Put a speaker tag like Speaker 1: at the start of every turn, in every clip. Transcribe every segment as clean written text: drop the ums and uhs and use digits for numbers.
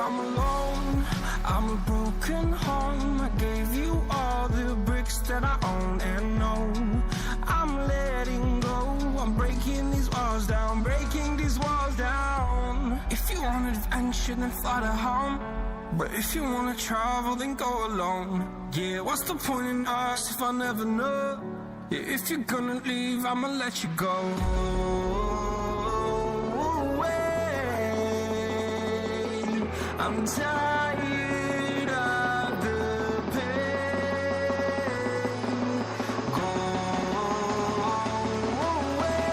Speaker 1: I'm alone, I'm a broken home. I gave you all the bricks that I own and know. I'm letting go, I'm breaking these walls down, breaking these walls down. If you want adventure, then fly to home. But if you wanna travel, then go alone. Yeah, what's the point in us if I never know? Yeah, if you're gonna leave, I'ma let you go. I'm tired of the pain. Go away.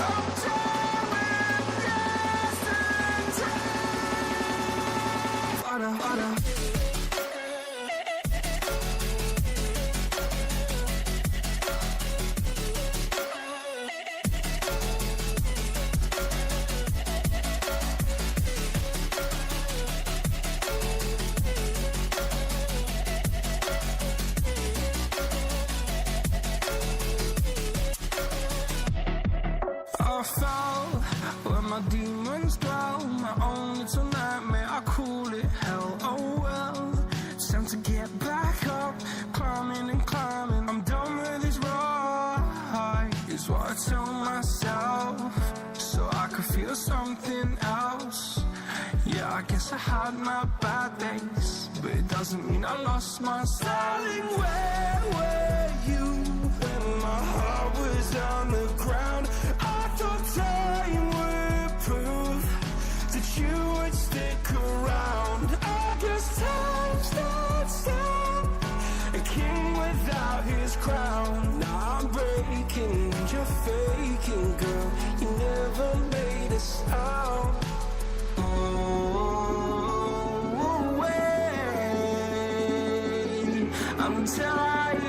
Speaker 1: I'm tired of distant time. Harder, harder. I fell where my demons dwell. My own little nightmare, I call it hell. Oh well, it's time to get back up. Climbing and climbing, I'm done with this ride, is what I tell myself, so I could feel something else. Yeah, I guess I had my bad days, but it doesn't mean I lost my style. Darling, where were you when my heart was on the ground? I thought time would prove that you would stick around. I guess time starts down, a king without his crown. Now I'm breaking and you're faking, girl. You never made a sound. Oh, wait, I'm tired